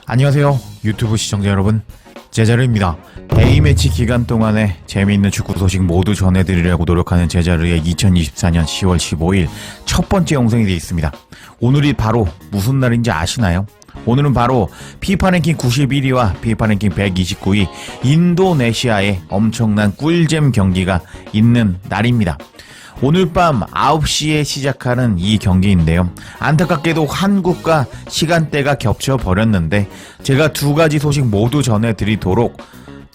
안녕하세요 유튜브 시청자 여러분, 제자르입니다. A매치 기간 동안에 재미있는 축구 소식 모두 전해드리려고 노력하는 제자르의 2024년 10월 15일 첫 번째 영상이 되어 있습니다. 오늘이 바로 무슨 날인지 아시나요? 오늘은 바로 피파 랭킹 91위와 피파 랭킹 129위 인도네시아의 엄청난 꿀잼 경기가 있는 날입니다. 오늘 밤 9시에 시작하는 이 경기인데요. 안타깝게도 한국과 시간대가 겹쳐버렸는데 제가 두 가지 소식 모두 전해드리도록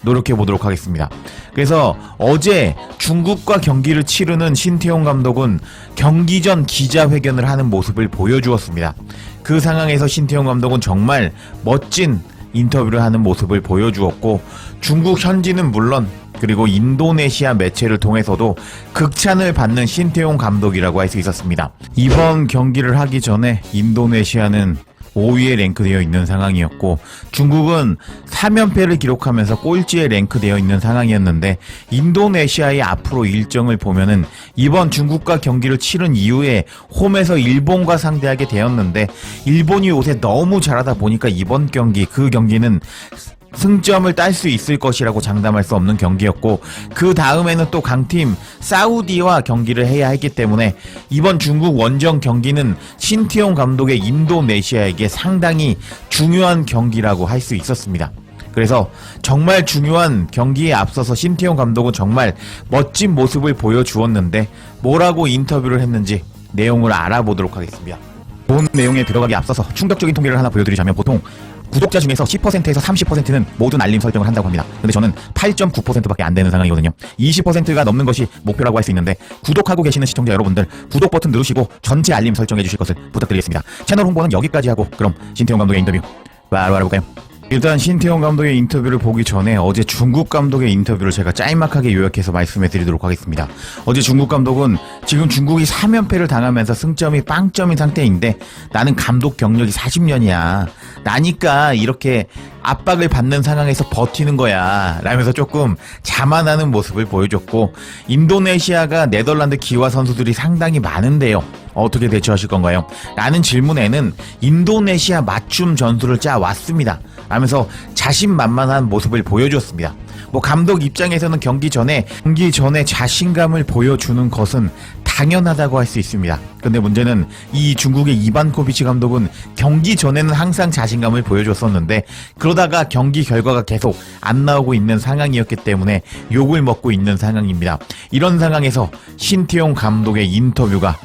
노력해보도록 하겠습니다. 그래서 어제 중국과 경기를 치르는 신태용 감독은 경기 전 기자회견을 하는 모습을 보여주었습니다. 그 상황에서 신태용 감독은 정말 멋진 인터뷰를 하는 모습을 보여주었고, 중국 현지는 물론 그리고 인도네시아 매체를 통해서도 극찬을 받는 신태용 감독이라고 할 수 있었습니다. 이번 경기를 하기 전에 인도네시아는 5위에 랭크되어 있는 상황이었고, 중국은 3연패를 기록하면서 꼴찌에 랭크되어 있는 상황이었는데, 인도네시아의 앞으로 일정을 보면은 이번 중국과 경기를 치른 이후에 홈에서 일본과 상대하게 되었는데, 일본이 요새 너무 잘하다 보니까 이번 경기, 그 경기는 승점을 딸 수 있을 것이라고 장담할 수 없는 경기였고, 그 다음에는 또 강팀 사우디와 경기를 해야 했기 때문에 이번 중국 원정 경기는 신태용 감독의 인도네시아에게 상당히 중요한 경기라고 할 수 있었습니다. 그래서 정말 중요한 경기에 앞서서 신태용 감독은 정말 멋진 모습을 보여주었는데, 뭐라고 인터뷰를 했는지 내용을 알아보도록 하겠습니다. 본 내용에 들어가기 앞서서 충격적인 통계를 하나 보여드리자면, 보통 구독자 중에서 10%에서 30%는 모든 알림 설정을 한다고 합니다. 근데 저는 8.9%밖에 안 되는 상황이거든요. 20%가 넘는 것이 목표라고 할 수 있는데, 구독하고 계시는 시청자 여러분들 구독 버튼 누르시고 전체 알림 설정해 주실 것을 부탁드리겠습니다. 채널 홍보는 여기까지 하고, 그럼 신태용 감독의 인터뷰 바로 알아볼까요? 일단 신태용 감독의 인터뷰를 보기 전에 어제 중국 감독의 인터뷰를 제가 짤막하게 요약해서 말씀해 드리도록 하겠습니다. 어제 중국 감독은 지금 중국이 3연패를 당하면서 승점이 빵점인 상태인데, 나는 감독 경력이 40년이야. 나니까 이렇게 압박을 받는 상황에서 버티는 거야 라면서 조금 자만하는 모습을 보여줬고, 인도네시아가 네덜란드 기화 선수들이 상당히 많은데요, 어떻게 대처하실 건가요? 라는 질문에는 인도네시아 맞춤 전술을 짜왔습니다 하면서 자신만만한 모습을 보여줬습니다. 감독 입장에서는 경기 전에 자신감을 보여주는 것은 당연하다고 할 수 있습니다. 근데 문제는 이 중국의 이반코비치 감독은 경기 전에는 항상 자신감을 보여줬었는데, 그러다가 경기 결과가 계속 안 나오고 있는 상황이었기 때문에 욕을 먹고 있는 상황입니다. 이런 상황에서 신태용 감독의 인터뷰가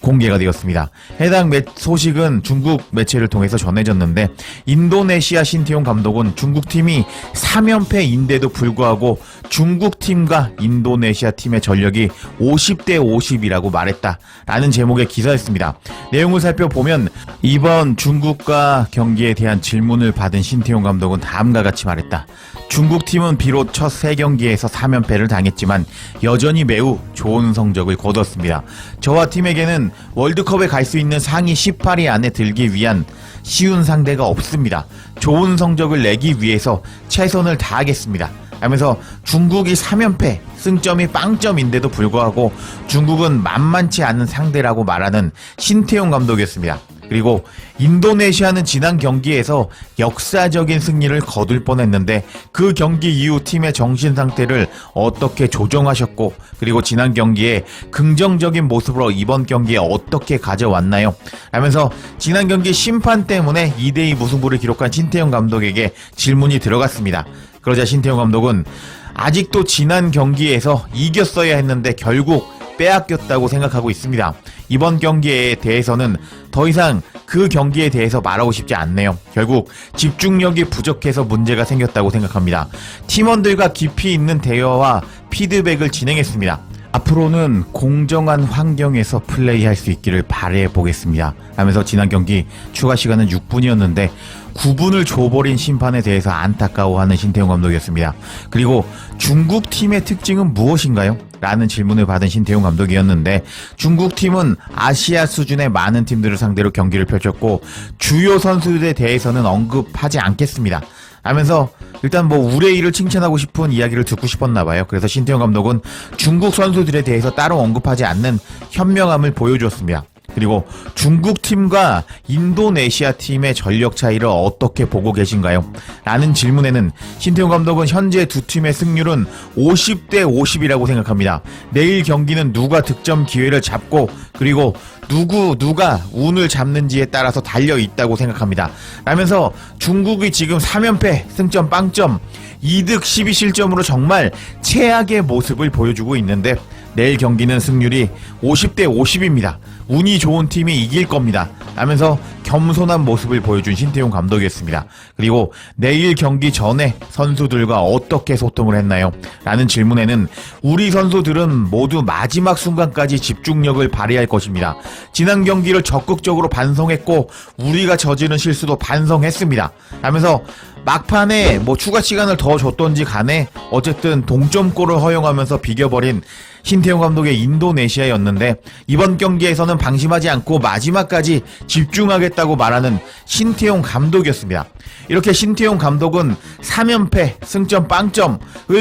공개가 되었습니다. 해당 소식은 중국 매체를 통해서 전해졌는데, 인도네시아 신태용 감독은 중국팀이 3연패인데도 불구하고 중국팀과 인도네시아 팀의 전력이 50대 50이라고 말했다라는 제목의 기사였습니다. 내용을 살펴보면 이번 중국과 경기에 대한 질문을 받은 신태용 감독은 다음과 같이 말했다. 중국팀은 비록 첫 3경기에서 3연패를 당했지만 여전히 매우 좋은 성적을 거뒀습니다. 저와 팀에게는 월드컵에 갈 수 있는 상위 18위 안에 들기 위한 쉬운 상대가 없습니다. 좋은 성적을 내기 위해서 최선을 다하겠습니다 하면서 중국이 3연패, 승점이 빵점인데도 불구하고 중국은 만만치 않은 상대라고 말하는 신태용 감독이었습니다. 그리고 인도네시아는 지난 경기에서 역사적인 승리를 거둘 뻔했는데, 그 경기 이후 팀의 정신 상태를 어떻게 조정하셨고, 그리고 지난 경기에 긍정적인 모습으로 이번 경기에 어떻게 가져왔나요? 라면서 지난 경기 심판 때문에 2대2 무승부를 기록한 신태용 감독에게 질문이 들어갔습니다. 그러자 신태용 감독은 아직도 지난 경기에서 이겼어야 했는데 결국 빼앗겼다고 생각하고 있습니다. 이번 경기에 대해서는 더 이상 그 경기에 대해서 말하고 싶지 않네요. 결국 집중력이 부족해서 문제가 생겼다고 생각합니다. 팀원들과 깊이 있는 대화와 피드백을 진행했습니다. 앞으로는 공정한 환경에서 플레이할 수 있기를 바라해 보겠습니다 하면서 지난 경기 추가 시간은 6분이었는데 9분을 줘버린 심판에 대해서 안타까워하는 신태용 감독이었습니다. 그리고 중국 팀의 특징은 무엇인가요? 라는 질문을 받은 신태용 감독이었는데, 중국 팀은 아시아 수준의 많은 팀들을 상대로 경기를 펼쳤고 주요 선수들에 대해서는 언급하지 않겠습니다 하면서 일단 우레이를 칭찬하고 싶은 이야기를 듣고 싶었나봐요. 그래서 신태용 감독은 중국 선수들에 대해서 따로 언급하지 않는 현명함을 보여주었습니다. 그리고 중국 팀과 인도네시아 팀의 전력 차이를 어떻게 보고 계신가요? 라는 질문에는 신태용 감독은 현재 두 팀의 승률은 50대 50이라고 생각합니다. 내일 경기는 누가 득점 기회를 잡고 그리고 누가 운을 잡는지에 따라서 달려 있다고 생각합니다. 라면서 중국이 지금 3연패, 승점 빵점, 2득 12실점으로 정말 최악의 모습을 보여주고 있는데 내일 경기는 승률이 50대 50입니다. 운이 좋은 팀이 이길 겁니다. 라면서 겸손한 모습을 보여준 신태용 감독이었습니다. 그리고 내일 경기 전에 선수들과 어떻게 소통을 했나요? 라는 질문에는 우리 선수들은 모두 마지막 순간까지 집중력을 발휘할 것입니다. 지난 경기를 적극적으로 반성했고 우리가 저지른 실수도 반성했습니다. 라면서 막판에 추가 시간을 더 줬던지 간에 어쨌든 동점골을 허용하면서 비겨버린 신태용 감독의 인도네시아였는데 이번 경기에서는 방심하지 않고 마지막까지 집중하겠다고 말하는 신태용 감독이었습니다. 이렇게 신태용 감독은 3연패 승점 빵점을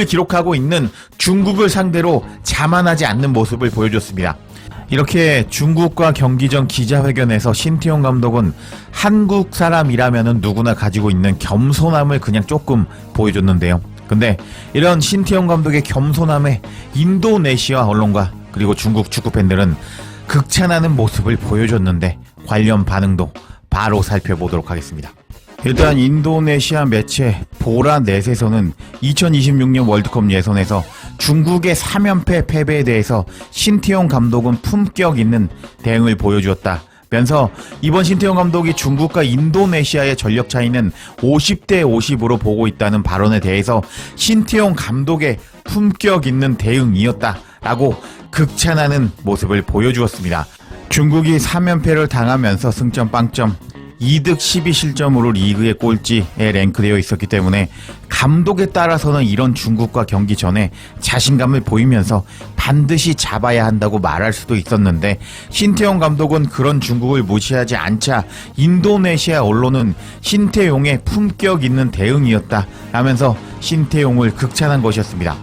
기록하고 있는 중국을 상대로 자만하지 않는 모습을 보여줬습니다. 이렇게 중국과 경기 전 기자회견에서 신태용 감독은 한국 사람이라면 누구나 가지고 있는 겸손함을 그냥 조금 보여줬는데요. 근데 이런 신태용 감독의 겸손함에 인도네시아 언론과 그리고 중국 축구팬들은 극찬하는 모습을 보여줬는데 관련 반응도 바로 살펴보도록 하겠습니다. 일단 인도네시아 매체 보라넷에서는 2026년 월드컵 예선에서 중국의 3연패 패배에 대해서 신태용 감독은 품격 있는 대응을 보여주었다 면서 이번 신태용 감독이 중국과 인도네시아의 전력 차이는 50대 50으로 보고 있다는 발언에 대해서 신태용 감독의 품격 있는 대응이었다라고 극찬하는 모습을 보여주었습니다. 중국이 3연패를 당하면서 승점 빵점 2득 12실점으로 리그의 꼴찌에 랭크되어 있었기 때문에 감독에 따라서는 이런 중국과 경기 전에 자신감을 보이면서 반드시 잡아야 한다고 말할 수도 있었는데 신태용 감독은 그런 중국을 무시하지 않자 인도네시아 언론은 신태용의 품격 있는 대응이었다 라면서 신태용을 극찬한 것이었습니다.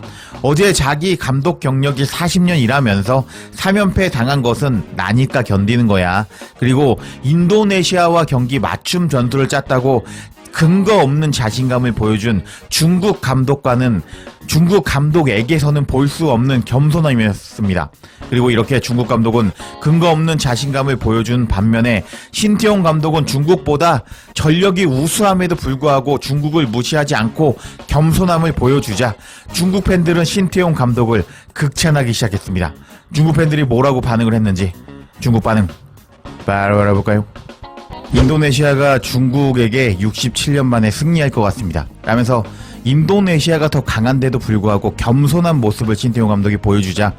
어제 자기 감독 경력이 40년 일하면서 3연패 당한 것은 나니까 견디는 거야. 그리고 인도네시아와 경기 맞춤 전술을 짰다고 근거 없는 자신감을 보여준 중국 감독에게서는 볼 수 없는 겸손함이었습니다. 그리고 이렇게 중국 감독은 근거 없는 자신감을 보여준 반면에 신태용 감독은 중국보다 전력이 우수함에도 불구하고 중국을 무시하지 않고 겸손함을 보여주자 중국 팬들은 신태용 감독을 극찬하기 시작했습니다. 중국 팬들이 뭐라고 반응을 했는지 중국 반응 바로 알아볼까요? 인도네시아가 중국에게 67년 만에 승리할 것 같습니다. 라면서 인도네시아가 더 강한데도 불구하고 겸손한 모습을 신태용 감독이 보여주자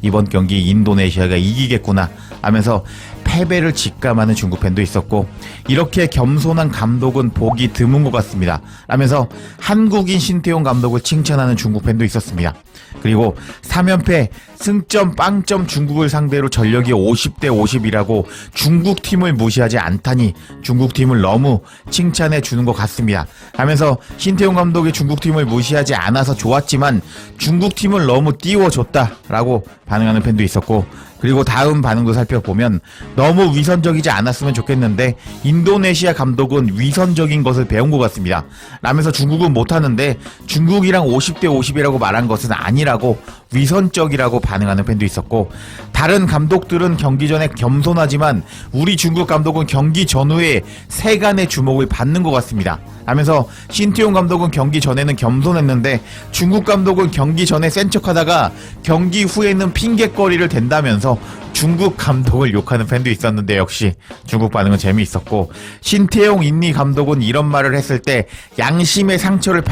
이번 경기 인도네시아가 이기겠구나 하면서 패배를 직감하는 중국 팬도 있었고 이렇게 겸손한 감독은 보기 드문 것 같습니다. 라면서 한국인 신태용 감독을 칭찬하는 중국 팬도 있었습니다. 그리고 3연패 승점 빵점 중국을 상대로 전력이 50대 50이라고 중국 팀을 무시하지 않다니 중국 팀을 너무 칭찬해 주는 것 같습니다. 하면서 신태용 감독이 중국 팀을 무시하지 않아서 좋았지만 중국 팀을 너무 띄워줬다라고 반응하는 팬도 있었고 그리고 다음 반응도 살펴보면 너무 위선적이지 않았으면 좋겠는데 인도네시아 감독은 위선적인 것을 배운 것 같습니다. 라면서 중국은 못하는데 중국이랑 50대 50이라고 말한 것은 아니라고 위선적이라고 반응하는 팬도 있었고 다른 감독들은 경기 전에 겸손하지만 우리 중국 감독은 경기 전후에 세간의 주목을 받는 것 같습니다. 하면서 신태용 감독은 경기 전에는 겸손했는데 중국 감독은 경기 전에 센 척하다가 경기 후에는 핑계거리를 댄다면서 중국 감독을 욕하는 팬도 있었는데 역시 중국 반응은 재미있었고 신태용 인니 감독은 이런 말을 했을 때 양심의 상처를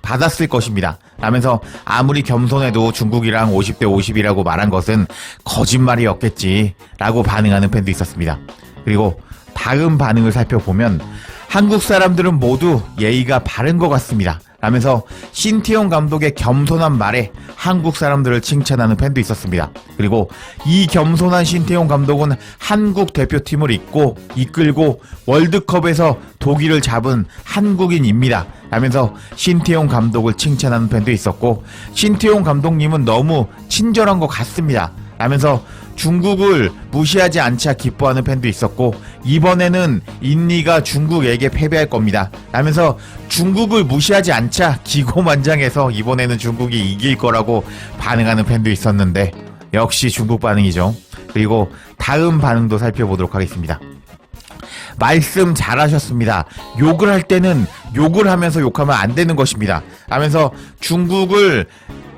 받았을 것입니다. 라면서 아무리 겸손해도 중국이랑 50대 50이라고 말한 것은 거짓말이었겠지 라고 반응하는 팬도 있었습니다. 그리고 다음 반응을 살펴보면 한국 사람들은 모두 예의가 바른 것 같습니다. 라면서 신태용 감독의 겸손한 말에 한국 사람들을 칭찬하는 팬도 있었습니다. 그리고 이 겸손한 신태용 감독은 한국 대표팀을 이끌고 월드컵에서 독일을 잡은 한국인입니다. 라면서 신태용 감독을 칭찬하는 팬도 있었고 신태용 감독님은 너무 친절한 것 같습니다. 라면서 중국을 무시하지 않자 기뻐하는 팬도 있었고, 이번에는 인리가 중국에게 패배할 겁니다 라면서 중국을 무시하지 않자 기고만장해서 이번에는 중국이 이길 거라고 반응하는 팬도 있었는데, 역시 중국 반응이죠. 그리고 다음 반응도 살펴보도록 하겠습니다. 말씀 잘하셨습니다. 욕을 할 때는 욕을 하면서 욕하면 안 되는 것입니다 하면서 중국을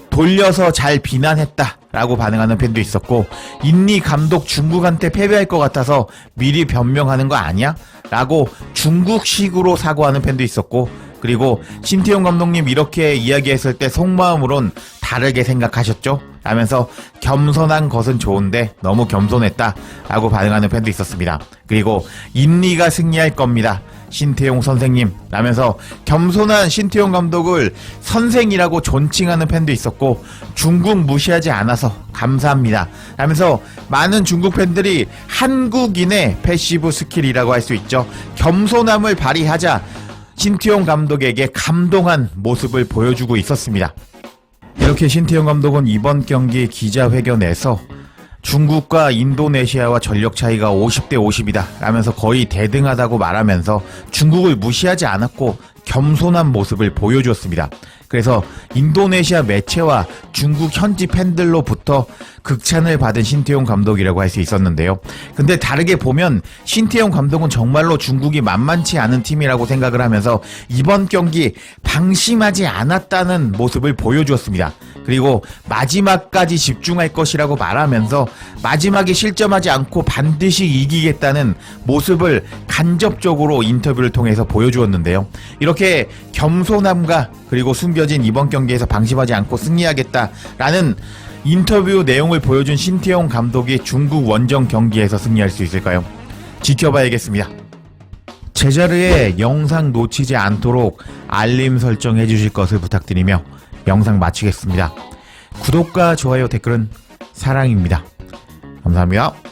돌려서 잘 비난했다 라고 반응하는 팬도 있었고, 인리 감독 중국한테 패배할 것 같아서 미리 변명하는 거 아니야? 라고 중국식으로 사과하는 팬도 있었고, 그리고 신태용 감독님 이렇게 이야기했을 때 속마음으론 다르게 생각하셨죠? 라면서 겸손한 것은 좋은데 너무 겸손했다 라고 반응하는 팬도 있었습니다. 그리고 인리가 승리할 겁니다, 신태용 선생님 라면서 겸손한 신태용 감독을 선생이라고 존칭하는 팬도 있었고, 중국 무시하지 않아서 감사합니다 라면서 많은 중국 팬들이 한국인의 패시브 스킬이라고 할 수 있죠, 겸손함을 발휘하자 신태용 감독에게 감동한 모습을 보여주고 있었습니다. 이렇게 신태용 감독은 이번 경기 기자회견에서 중국과 인도네시아와 전력 차이가 50대 50이다 라면서 거의 대등하다고 말하면서 중국을 무시하지 않았고 겸손한 모습을 보여주었습니다. 그래서 인도네시아 매체와 중국 현지 팬들로부터 극찬을 받은 신태용 감독이라고 할 수 있었는데요. 근데 다르게 보면 신태용 감독은 정말로 중국이 만만치 않은 팀이라고 생각을 하면서 이번 경기 방심하지 않았다는 모습을 보여주었습니다. 그리고 마지막까지 집중할 것이라고 말하면서 마지막에 실점하지 않고 반드시 이기겠다는 모습을 간접적으로 인터뷰를 통해서 보여주었는데요. 이렇게 겸손함과 그리고 숨겨진 이번 경기에서 방심하지 않고 승리하겠다라는 인터뷰 내용을 보여준 신태용 감독이 중국 원정 경기에서 승리할 수 있을까요? 지켜봐야겠습니다. 제자리에 영상 놓치지 않도록 알림 설정해 주실 것을 부탁드리며 영상 마치겠습니다. 구독과 좋아요, 댓글은 사랑입니다. 감사합니다.